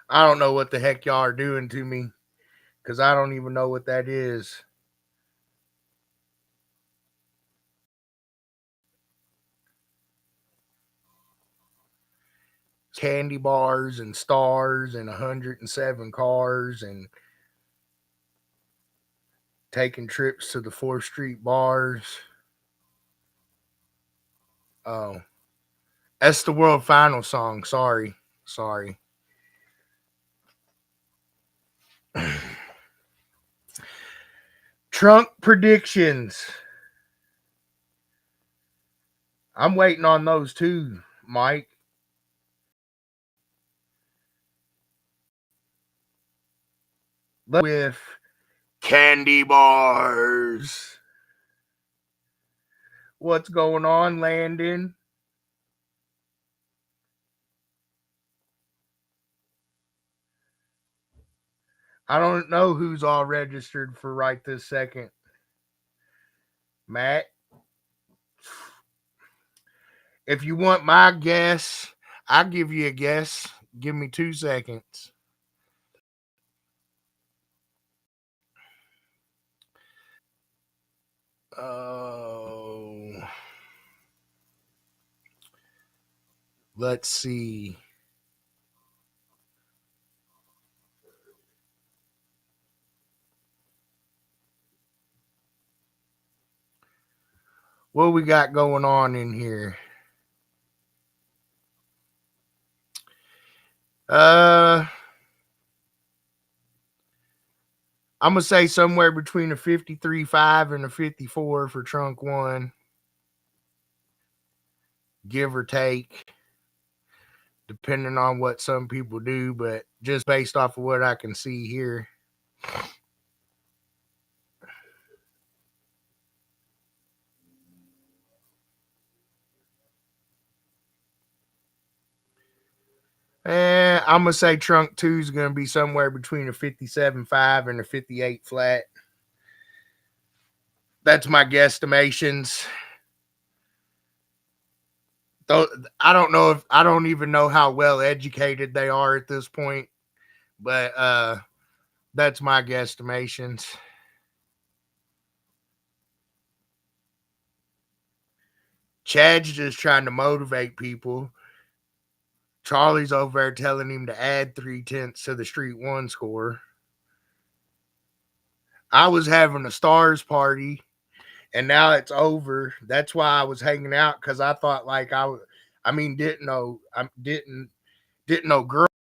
I don't know what the heck y'all are doing to me because I don't even know what that is. Candy bars and stars and 107 cars and taking trips to the 4th Street bars. Oh, that's the world final song. Sorry. Sorry. Trunk predictions. I'm waiting on those too, Mike. With candy bars. What's going on, Landon? I don't know who's all registered for right this second. Matt, if you want my guess, I'll give you a guess. Give me 2 seconds. Oh, let's see. What we got going on in here? Uh, I'm gonna say somewhere between a 53.5 and a 54 for trunk one, give or take, depending on what some people do, but just based off of what I can see here. I'm gonna say trunk two is gonna be somewhere between a 57.5 and a 58 flat. That's my guesstimations. Though I don't know if I don't even know how well educated they are at this point, but that's my guesstimations. Chad's just trying to motivate people. Charlie's over there telling him to add 3/10 to the Street One score. I was having a stars party and now it's over. That's why I was hanging out because I thought like I mean, didn't know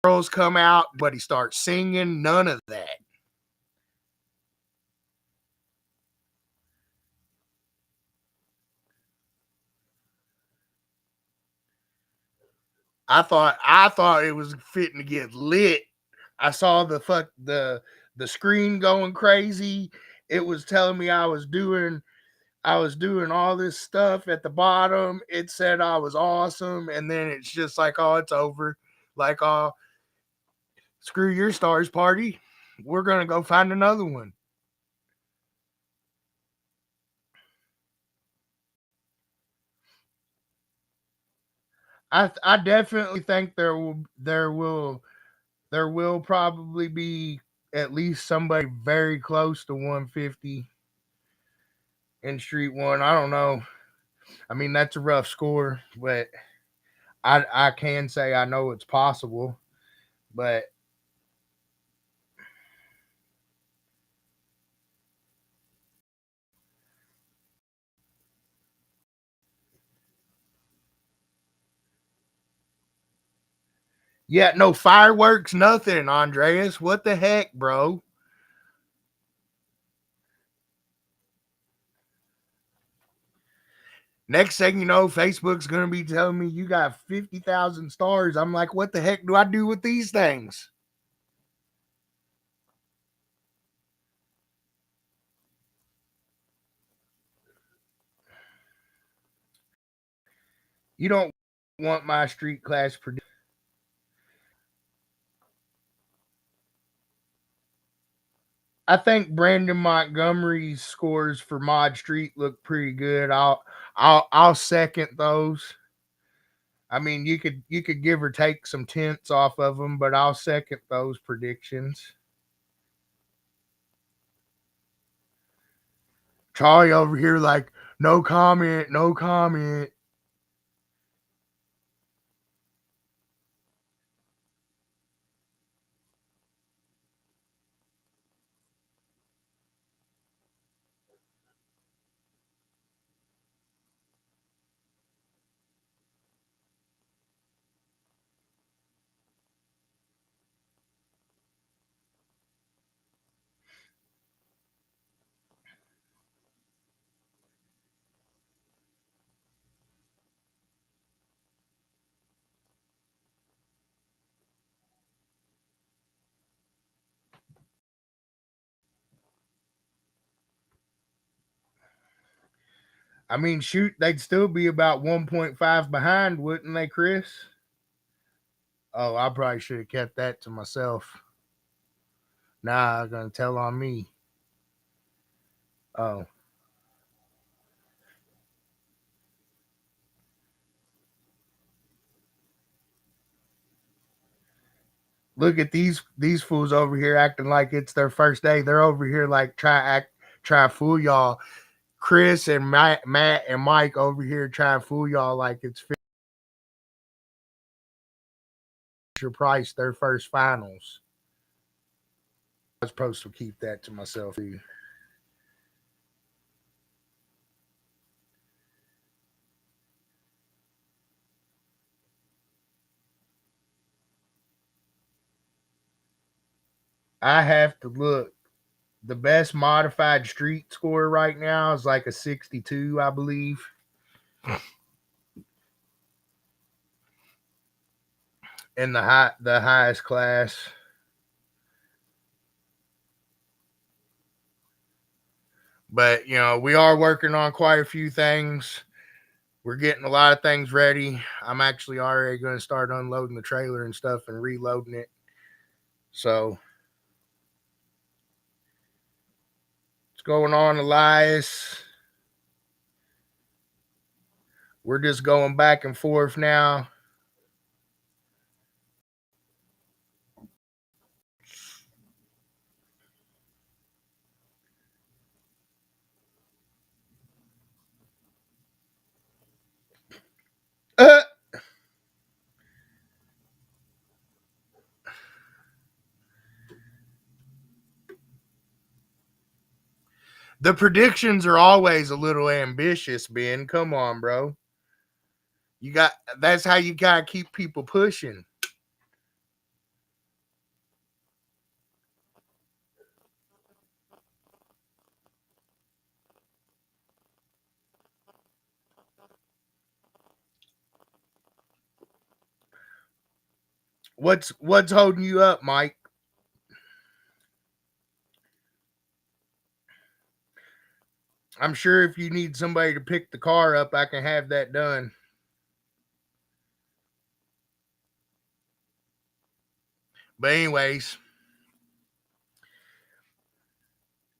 girls come out, but he starts singing. None of that. I thought it was fitting to get lit. I saw the screen going crazy. It was telling me I was doing all this stuff at the bottom. It said I was awesome, and then it's just like, oh, it's over. Like, oh, screw your stars party. We're gonna go find another one. I definitely think there will probably be at least somebody very close to 150 in Street One. I don't know. I mean, that's a rough score, but I can say I know it's possible. But yeah, no fireworks, nothing, Andreas. What the heck, bro? Next thing you know, Facebook's gonna be telling me you got 50,000 stars. I'm like, what the heck do I do with these things? You don't want my street class I think Brandon Montgomery's scores for Mod Street look pretty good. I'll second those. I mean, you could give or take some tenths off of them, but I'll second those predictions. Charlie over here like no comment, no comment. I mean, shoot, they'd still be about 1.5 behind, wouldn't they, Chris? Oh, I probably should have kept that to myself. Nah, I'm gonna tell on me. Oh, look at these fools over here acting like it's their first day. They're over here like try to fool y'all. Chris and Matt and Mike over here trying to fool y'all like it's Fisher Price their first finals. I was supposed to keep that to myself. I have to look. The best modified street score right now is like a 62, I believe, in the highest class. But we are working on quite a few things. We're getting a lot of things ready. I'm actually already going to start unloading the trailer and stuff and reloading it. So, what's going on, Elias? We're just going back and forth now. Uh, the predictions are always a little ambitious, Ben. Come on, bro. That's how you gotta keep people pushing. What's holding you up, Mike? I'm sure if you need somebody to pick the car up, I can have that done. But anyways,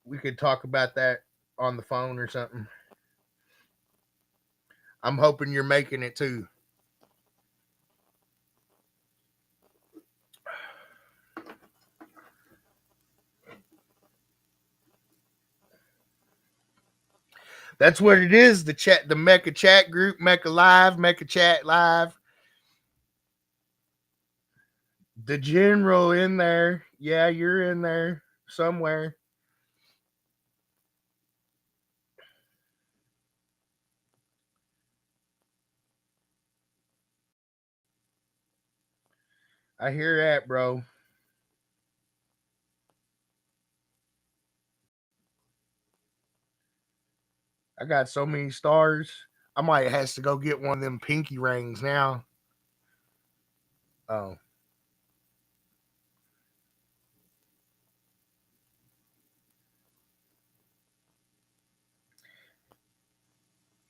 we could talk about that on the phone or something. I'm hoping you're making it too. That's what it is. The MECA chat group, MECA Live, MECA Chat Live. The general in there. Yeah, you're in there somewhere. I hear that, bro. I got so many stars. I might has to go get one of them pinky rings now. Oh.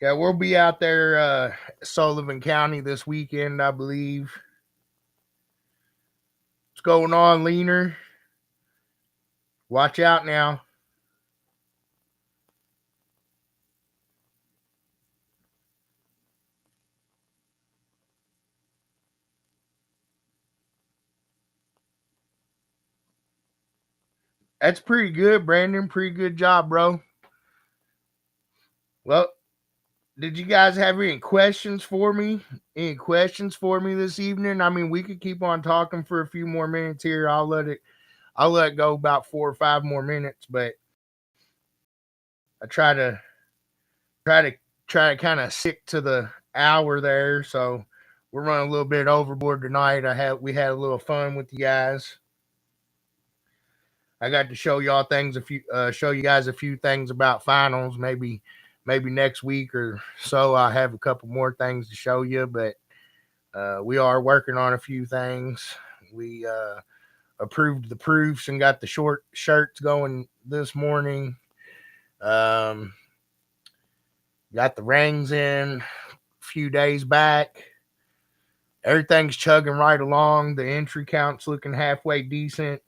Yeah, we'll be out there, Sullivan County this weekend, I believe. What's going on, Leaner? Watch out now. That's pretty good, Brandon. Pretty good job, bro. Well, did you guys have any questions for me? Any questions for me this evening? I mean, we could keep on talking for a few more minutes here. I'll let it go about 4 or 5 more minutes, but I try to try to kind of stick to the hour there. So we're running a little bit overboard tonight. We had a little fun with you guys. I got to show you guys a few things about finals. Maybe next week or so I'll have a couple more things to show you. But we are working on a few things. We approved the proofs and got the short shirts going this morning. Um, got the rings in a few days back. Everything's chugging right along. The entry count's looking halfway decent.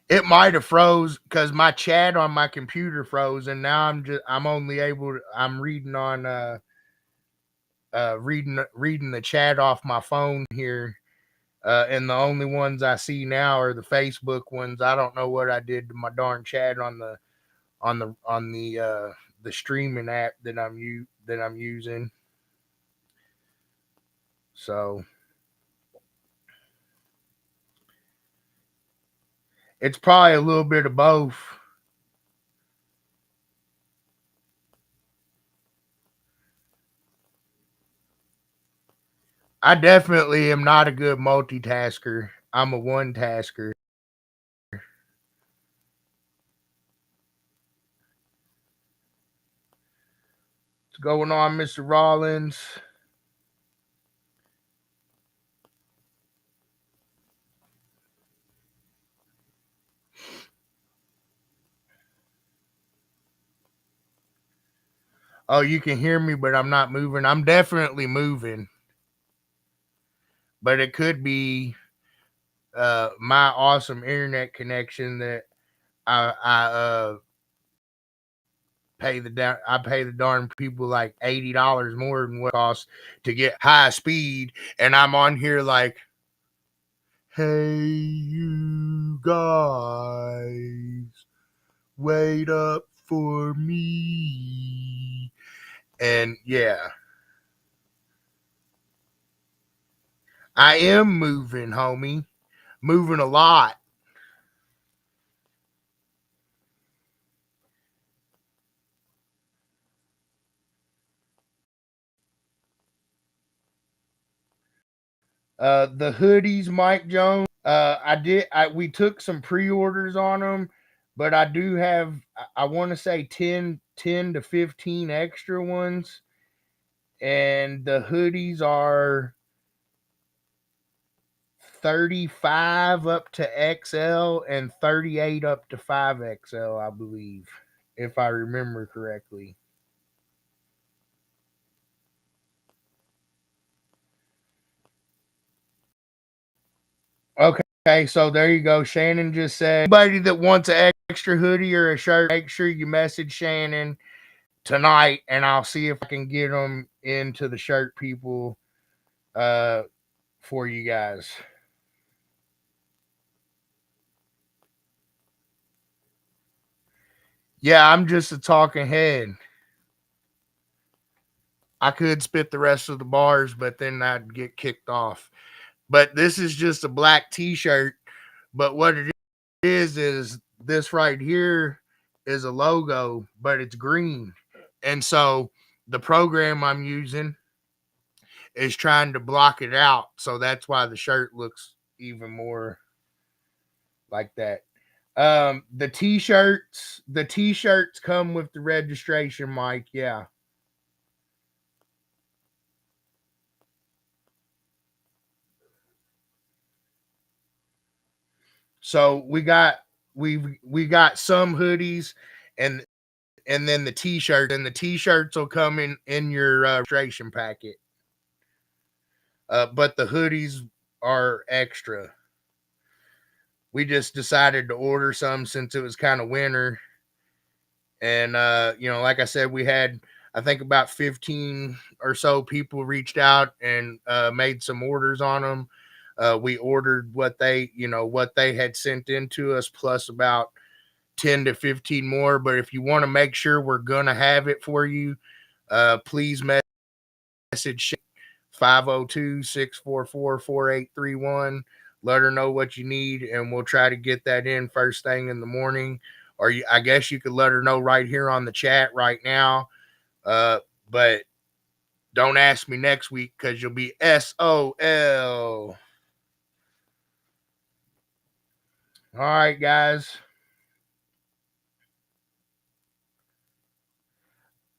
It might have froze because my chat on my computer froze, and now I'm only able to, I'm reading on reading the chat off my phone here, and the only ones I see now are the Facebook ones. I don't know what I did to my darn chat on the streaming app that I'm using. So it's probably a little bit of both. I definitely am not a good multitasker. I'm a one tasker. What's going on, Mr. Rollins? Oh, you can hear me, but I'm not moving. I'm definitely moving, but it could be my awesome internet connection that I I pay the darn people like $80 more than what it costs to get high speed, and I'm on here like, hey, you guys, wait up for me, and yeah, I am moving, homie, moving a lot. The hoodies, Mike Jones. We took some pre-orders on them, but I do have. I want to say 10 to 15 extra ones, and the hoodies are 35 up to XL and 38 up to 5XL, I believe, if I remember correctly. Okay, so there you go. Shannon just said, anybody that wants an extra hoodie or a shirt, make sure you message Shannon tonight, and I'll see if I can get them into the shirt people uh, for you guys. Yeah, I'm just a talking head. I could spit the rest of the bars, but then I'd get kicked off. But this is just a black t-shirt. But what it is this right here is a logo, but it's green. And so the program I'm using is trying to block it out. So that's why the shirt looks even more like that. The t-shirts come with the registration, Mike. Yeah. So we got some hoodies and then the t-shirts, and the t-shirts will come in your registration packet. But the hoodies are extra. We just decided to order some since it was kind of winter. And like I said, we had, I think, about 15 or so people reached out and made some orders on them. We ordered what they had sent in to us, plus about 10 to 15 more. But if you want to make sure we're gonna have it for you, please message 502-644-4831. Let her know what you need, and we'll try to get that in first thing in the morning. Or I guess you could let her know right here on the chat right now. But don't ask me next week because you'll be SOL. All right, guys.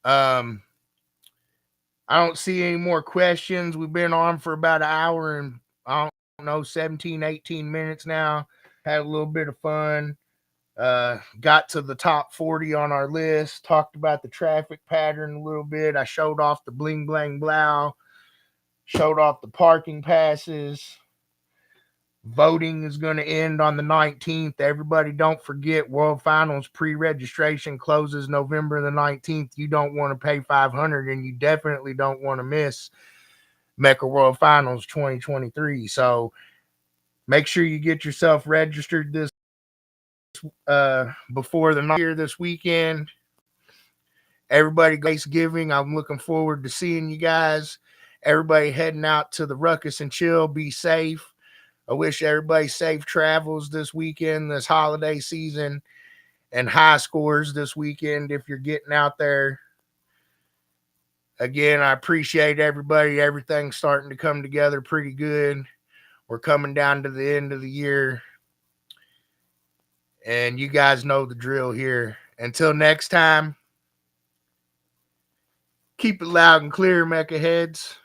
Um, I don't see any more questions. We've been on for about an hour and I don't know, 17, 18 minutes now. Had a little bit of fun. Got to the top 40 on our list. Talked about the traffic pattern a little bit. I showed off the bling blang blow. Showed off the parking passes. Voting is going to end on the 19th. Everybody, don't forget, World Finals pre-registration closes November the 19th. You don't want to pay $500, and you definitely don't want to miss MECA World Finals 2023. So make sure you get yourself registered before the night here this weekend. Everybody, Thanksgiving. I'm looking forward to seeing you guys. Everybody heading out to the Ruckus and Chill. Be safe. I wish everybody safe travels this weekend, this holiday season, and high scores this weekend if you're getting out there. Again, I appreciate everybody. Everything's starting to come together pretty good. We're coming down to the end of the year, and you guys know the drill here. Until next time, keep it loud and clear, Mecha heads.